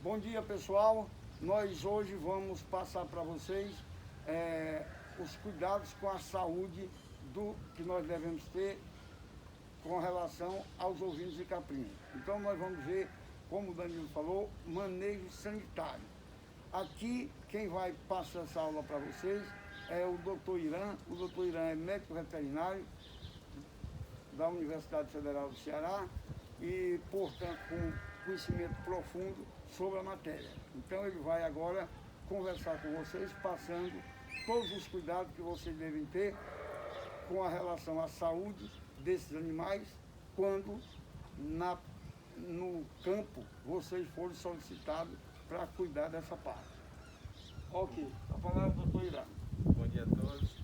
Bom dia, pessoal. Nós hoje vamos passar para vocês os cuidados com a saúde que nós devemos ter com relação aos ovinos e caprinos. Então nós vamos ver, como o Danilo falou, manejo sanitário. Aqui quem vai passar essa aula para vocês é o Dr. Irã. O Dr. Irã é médico veterinário da Universidade Federal do Ceará e, portanto, com conhecimento profundo sobre a matéria. Então ele vai agora conversar com vocês, passando todos os cuidados que vocês devem ter com a relação à saúde desses animais quando no campo vocês forem solicitados para cuidar dessa parte. Ok, a palavra do doutor Irã. Bom dia a todos.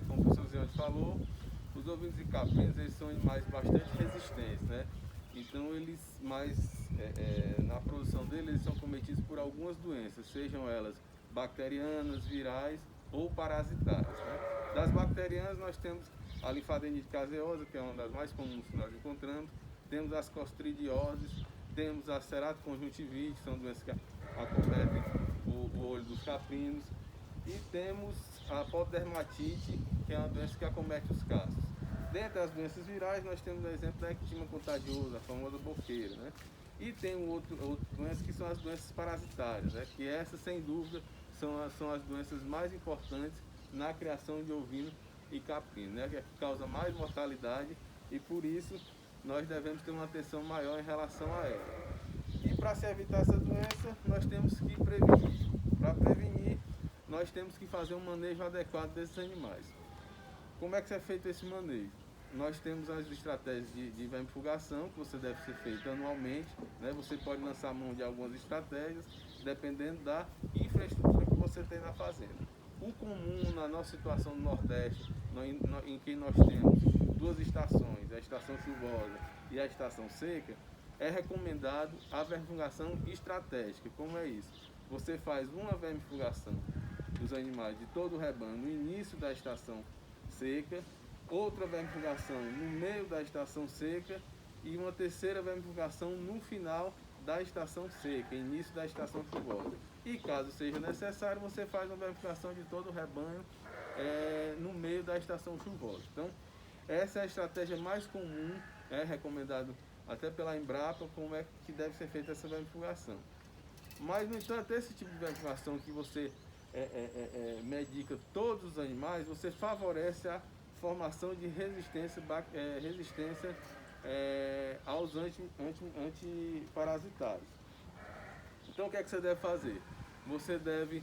Como o professor Ziotti falou, os ovinos e caprinos eles são animais bastante resistentes, né? Então na produção deles eles são cometidos por algumas doenças, sejam elas bacterianas, virais ou parasitárias, né? Das bacterianas nós temos a linfadenite caseosa, que é uma das mais comuns que nós encontramos, temos as clostridioses, temos a ceratoconjuntivite, que são doenças que acometem o olho dos caprinos, e temos a pododermatite, que é uma doença que acomete os caços. Dentre as doenças virais, nós temos o exemplo da ectima contagiosa, a famosa boqueira, né? E tem outra doença que são as doenças parasitárias, né? Que essas, sem dúvida, são as doenças mais importantes na criação de ovino e caprino, né? Que causa mais mortalidade e, por isso, nós devemos ter uma atenção maior em relação a ela. E para se evitar essa doença, nós temos que prevenir. Para prevenir, nós temos que fazer um manejo adequado desses animais. Como é que é feito esse manejo? Nós temos as estratégias de vermifugação, que você deve ser feito anualmente, né? Você pode lançar mão de algumas estratégias, dependendo da infraestrutura que você tem na fazenda. O comum na nossa situação no Nordeste, em que nós temos duas estações, a estação chuvosa e a estação seca, é recomendado a vermifugação estratégica. Como é isso? Você faz uma vermifugação dos animais de todo o rebanho no início da estação seca, outra vermifugação no meio da estação seca e uma terceira vermifugação no final da estação seca, início da estação chuvosa. E caso seja necessário, você faz uma vermifugação de todo o rebanho no meio da estação chuvosa. Então, essa é a estratégia mais comum, é recomendado até pela Embrapa, como é que deve ser feita essa vermifugação. Mas, no entanto, esse tipo de vermifugação que você medica todos os animais, você favorece a formação de resistência aos antiparasitários. Então, o que é que você deve fazer? Você deve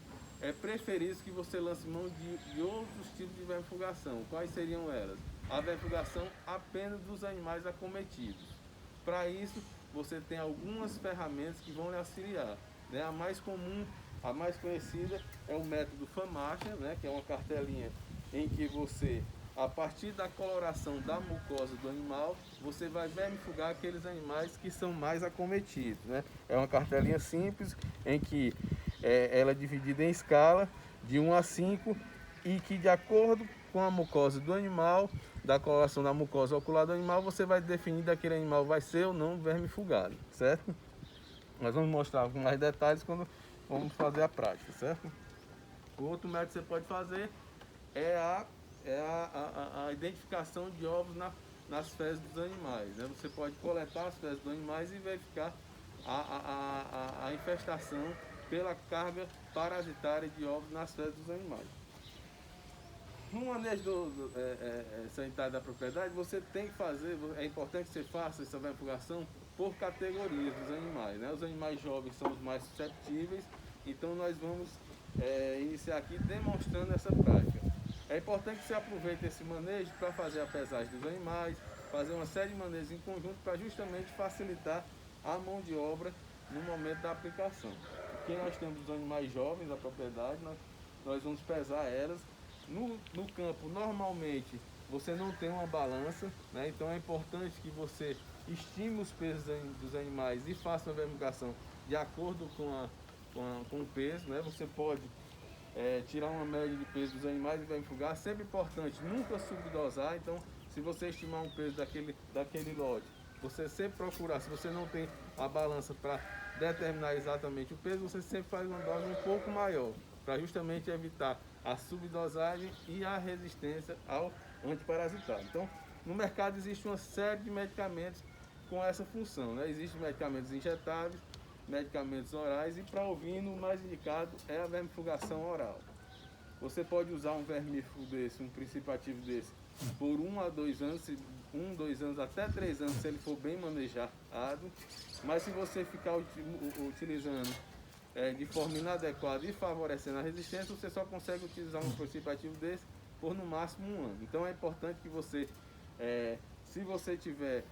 preferir que você lance mão de outros tipos de vermifugação. Quais seriam elas? A vermifugação apenas dos animais acometidos. Para isso, você tem algumas ferramentas que vão lhe auxiliar, né? A mais comum, a mais conhecida é o método FAMACHA, né? Que é uma cartelinha em que você, a partir da coloração da mucosa do animal, você vai vermifugar aqueles animais que são mais acometidos, né? É uma cartelinha simples em que ela é dividida em escala de 1 a 5 e que, de acordo com a mucosa do animal, da coloração da mucosa ocular do animal, você vai definir daquele animal vai ser ou não vermifugado, certo? Nós vamos mostrar com mais detalhes quando vamos fazer a prática, certo? O outro método que você pode fazer é a identificação de ovos nas fezes dos animais, né? Você pode coletar as fezes dos animais e verificar a infestação pela carga parasitária de ovos nas fezes dos animais. No manejo sanitário da propriedade, você tem que fazer, é importante que você faça essa vermifugação por categorias dos animais, né? Os animais jovens são os mais susceptíveis, então nós vamos iniciar aqui demonstrando essa prática. É importante que você aproveite esse manejo para fazer a pesagem dos animais, fazer uma série de manejos em conjunto para justamente facilitar a mão de obra no momento da aplicação. Aqui nós temos os animais jovens da propriedade, nós vamos pesar elas. No campo, normalmente, você não tem uma balança, né? Então é importante que você estime os pesos dos animais e faça uma vermifugação de acordo com o peso, né? Você pode tirar uma média de peso dos animais e vermifugar. Sempre importante nunca subdosar. Então, se você estimar um peso daquele lote você sempre procurar, se você não tem a balança para determinar exatamente o peso, você sempre faz uma dose um pouco maior, para justamente evitar a subdosagem e a resistência ao antiparasitário. Então, no mercado existe uma série de medicamentos com essa função, né? Existem medicamentos injetáveis, medicamentos orais, e para ovino o mais indicado é a vermifugação oral. Você pode usar um vermífugo desse, um princípio ativo desse, por 1 a 2 anos, 2 anos até 3 anos, se ele for bem manejado. Mas se você ficar utilizando de forma inadequada e favorecendo a resistência, você só consegue utilizar um princípio ativo desse por no máximo 1 ano. Então é importante que você, se você tiver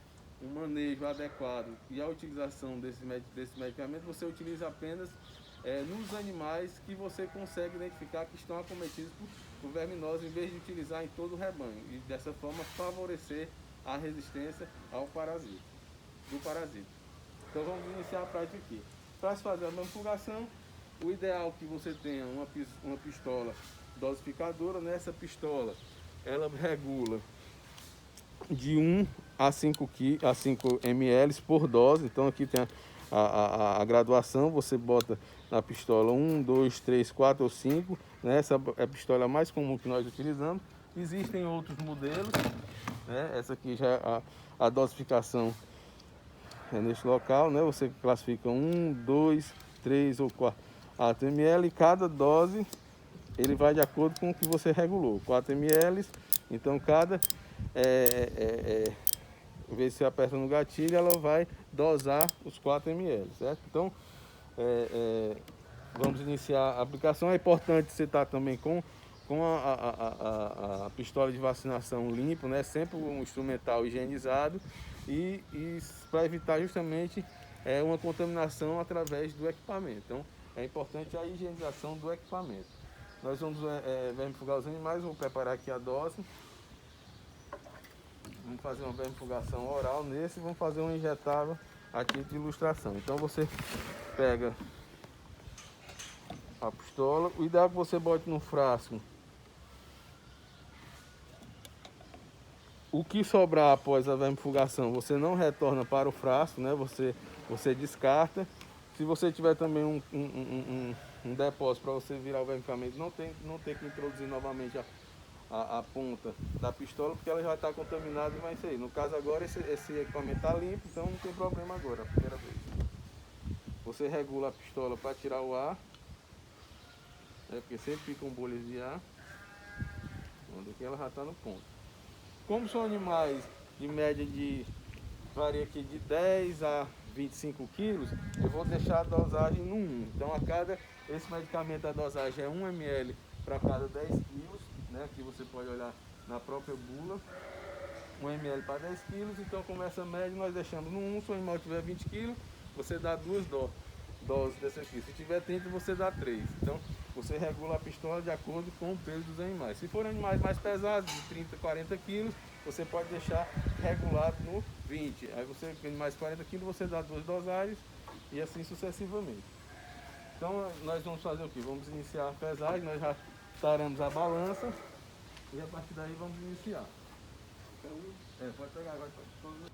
um manejo adequado e a utilização desse medicamento, você utiliza apenas nos animais que você consegue identificar que estão acometidos por verminose, em vez de utilizar em todo o rebanho, e dessa forma favorecer a resistência ao parasita, do parasita. Então vamos iniciar a prática aqui. Para se fazer a vermifugação, o ideal é que você tenha uma pistola dosificadora. Nessa pistola ela regula de 1 a 5 ml por dose. Então aqui tem a graduação, você bota na pistola 1, 2, 3, 4 ou 5, né? Essa é a pistola mais comum que nós utilizamos. Existem outros modelos, né? Essa aqui já é a dosificação neste local, né? Você classifica 1, 2, 3 ou 4 ml, e cada dose ele vai de acordo com o que você regulou. 4 ml, então cada vez que você aperta no gatilho, ela vai dosar os 4 ml, certo? Então, vamos iniciar a aplicação. É importante você estar também com a pistola de vacinação limpo, né? Sempre um instrumental higienizado, e para evitar justamente uma contaminação através do equipamento. Então, é importante a higienização do equipamento. Nós vamos vermifugar os animais. Vou preparar aqui a dose. Vamos fazer uma vermifugação oral nesse e vamos fazer um injetável a título de ilustração. Então você pega a pistola. O ideal é que você bote no frasco o que sobrar após a vermifugação. Você não retorna para o frasco, né? Você descarta. Se você tiver também um depósito para você virar o vermifugamento, não tem que introduzir novamente a ponta da pistola, porque ela já está contaminada e vai sair. No caso agora esse equipamento está limpo, então não tem problema agora, a primeira vez. Você regula a pistola para tirar o ar, porque sempre ficam bolhas de ar, onde aqui ela já está no ponto. Como são animais de média varia aqui de 10 a 25 quilos, eu vou deixar a dosagem no 1. Então esse medicamento, a dosagem é 1 ml para cada 10 quilos, né? Aqui você pode olhar na própria bula, 1 ml para 10 quilos. Então, como essa média nós deixamos no 1, se o animal tiver 20 quilos, você dá 2 doses dessa aqui. Se tiver 30, você dá 3. Então, você regula a pistola de acordo com o peso dos animais. Se forem animais mais pesados, de 30, 40 quilos, você pode deixar regulado no 20. Aí você, animais de 40 quilos, você dá 2 dosagens e assim sucessivamente. Então, nós vamos fazer o quê? Vamos iniciar a pesagem. Nós já taramos a balança e a partir daí vamos iniciar. Pode pegar agora.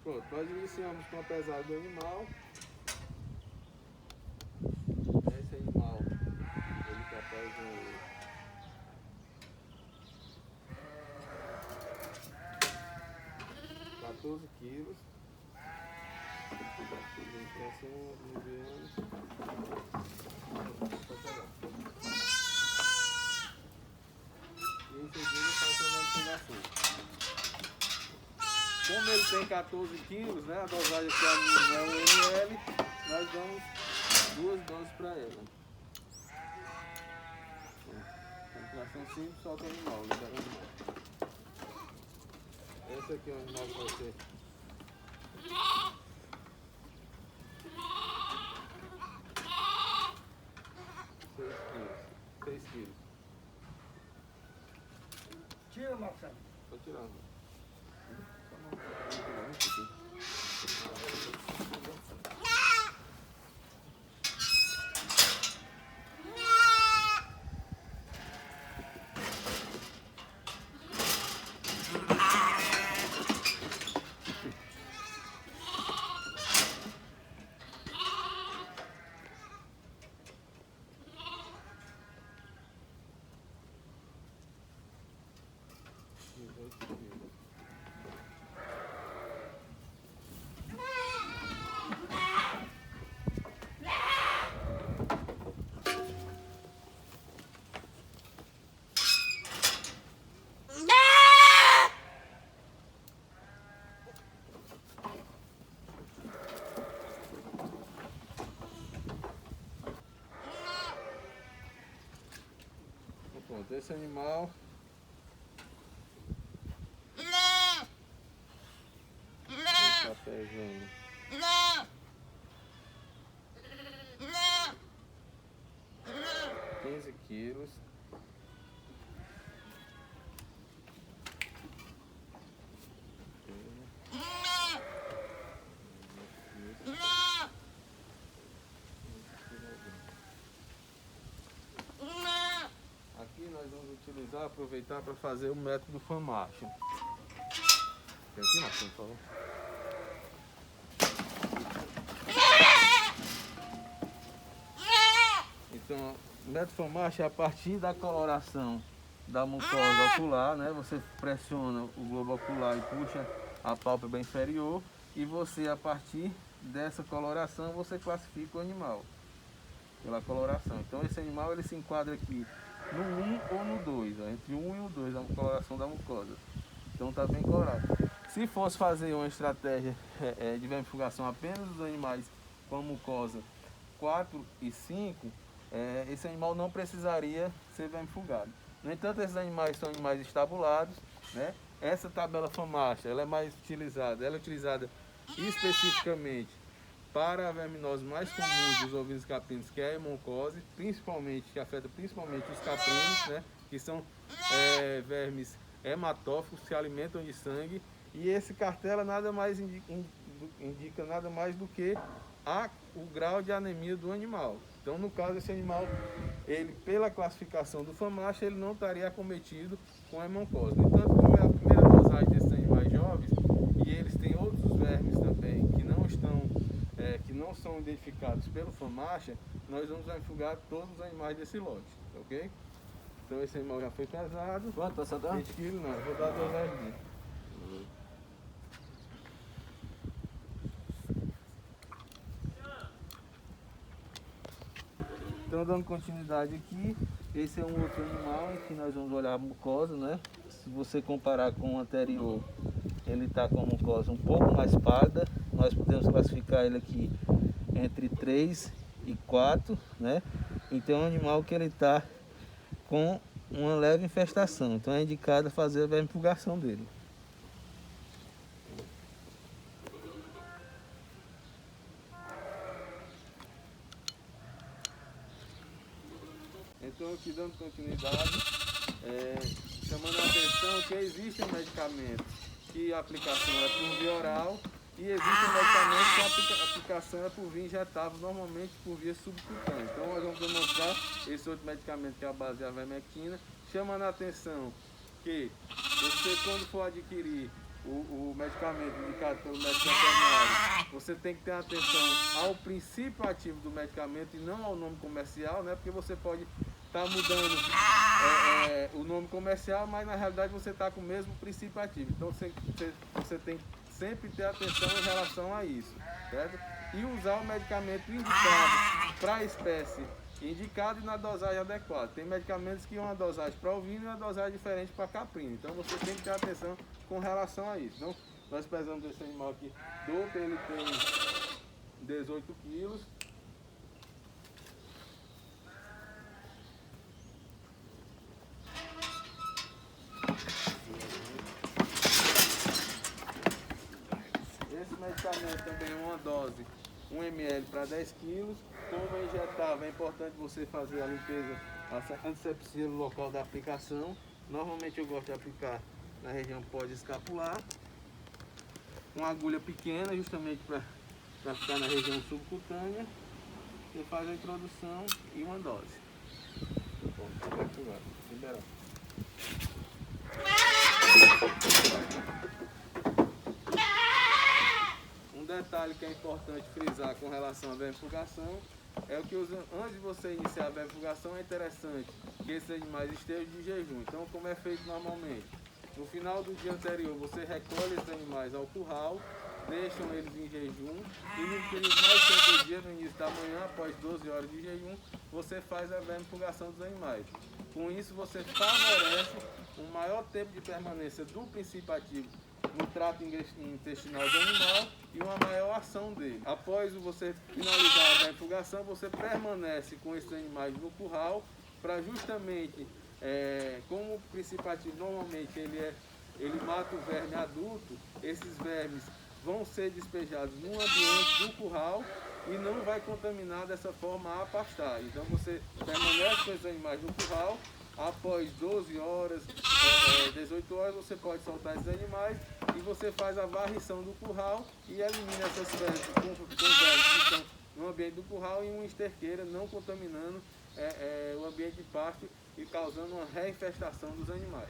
Pronto, nós iniciamos com a pesagem do animal. Esse animal, ele está pesando 14 quilos. E em seguida faço a vermifugação. Como ele tem 14 quilos, né, a dosagem aqui é 1 ml, nós damos 2 doses para ela. Ventilação simples, solta o animal, libera o animal. Esse aqui é o animal que vai ser 6 quilos. Tira, Marcelo. Tô tirando. esse animal está pesando 15 quilos. Aqui nós vamos utilizar, aproveitar para fazer o método FAMACHA. Tem aqui, Marcos, por favor. Então, o método FAMACHA é a partir da coloração da mucosa ocular, né? Você pressiona o globo ocular e puxa a pálpebra inferior e você, a partir dessa coloração, você classifica o animal pela coloração. Então esse animal ele se enquadra aqui no 1 ou no 2, ó, entre o 1 e o 2, a coloração da mucosa. Então está bem colorado. Se fosse fazer uma estratégia de vermifugação apenas dos animais com a mucosa 4 e 5, esse animal não precisaria ser vermifugado. No entanto, esses animais são animais estabulados, né? Essa tabela FAMACHA, ela é mais utilizada, ela é utilizada especificamente para a verminose mais comum dos ovinos caprinos, que é a hemoncose, principalmente, que afeta principalmente os caprinos, né? Que são vermes hematófagos, que se alimentam de sangue, e esse cartela nada mais indica nada mais do que o grau de anemia do animal. Então, no caso, esse animal, ele, pela classificação do FAMACHA, ele não estaria acometido com a hemoncose. No entanto, como é a primeira dosagem desses animais jovens, e eles têm outros vermes também que não são identificados pelo FAMACHA, nós vamos vermifugar todos os animais desse lote, ok? Então, esse animal já foi pesado. Quanto você dá? 20 quilos, não, eu vou dar a dosagem dele. Então, dando continuidade aqui, esse é um outro animal em que nós vamos olhar a mucosa, né? Se você comparar com o anterior, ele está com a mucosa um pouco mais pálida. Nós podemos classificar ele aqui entre 3 e 4, né? Então é um animal que ele está com uma leve infestação. Então é indicado fazer a vermifugação dele. Então, aqui dando continuidade, chamando a atenção que existem medicamentos que a aplicação é por via oral e existem medicamentos que a aplicação é por via injetável, normalmente por via subcutânea. Então, nós vamos demonstrar esse outro medicamento que é a base de ivermectina, chamando a atenção que você, quando for adquirir o medicamento indicado pelo médico veterinário, você tem que ter atenção ao princípio ativo do medicamento e não ao nome comercial, né? Porque você pode estar mudando o nome comercial, mas na realidade você está com o mesmo princípio ativo. Então você tem que sempre ter atenção em relação a isso, certo? E usar o medicamento indicado para a espécie indicada e na dosagem adequada. Tem medicamentos que uma dosagem para ovino e uma dosagem diferente para caprino. Então você tem que ter atenção com relação a isso. Então nós pesamos esse animal aqui duplo, ele tem 18 quilos. Esse medicamento também é uma dose, 1 ml para 10 quilos. Como é injetável, é importante você fazer a limpeza, a antisepsia no local da aplicação. Normalmente eu gosto de aplicar na região pós-escapular. Uma agulha pequena, justamente para ficar na região subcutânea. Você faz a introdução e uma dose. Bom, liberar. Um detalhe que é importante frisar com relação à vermifugação é que antes de você iniciar a vermifugação é interessante que esses animais estejam de jejum. Então, como é feito normalmente? No final do dia anterior, você recolhe esses animais ao curral, deixam eles em jejum e no período mais cedo do dia, no início da manhã, após 12 horas de jejum, você faz a vermifugação dos animais. Com isso, você favorece um maior tempo de permanência do princípio ativo no trato intestinal do animal e uma maior ação dele. Após você finalizar a vermifugação, você permanece com esses animais no curral para justamente Como o princípio ativo normalmente ele mata o verme adulto, esses vermes vão ser despejados no ambiente do curral e não vai contaminar dessa forma a pastagem. Então você permanece com esses animais no curral, após 12 horas, 18 horas você pode soltar esses animais e você faz a varrição do curral e elimina essas fezes com vermes que estão no ambiente do curral em uma esterqueira, não contaminando o ambiente de pasto e causando uma reinfestação dos animais.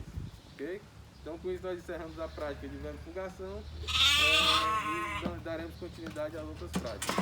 Ok? Então com isso nós encerramos a prática de vermifugação e daremos continuidade às outras práticas.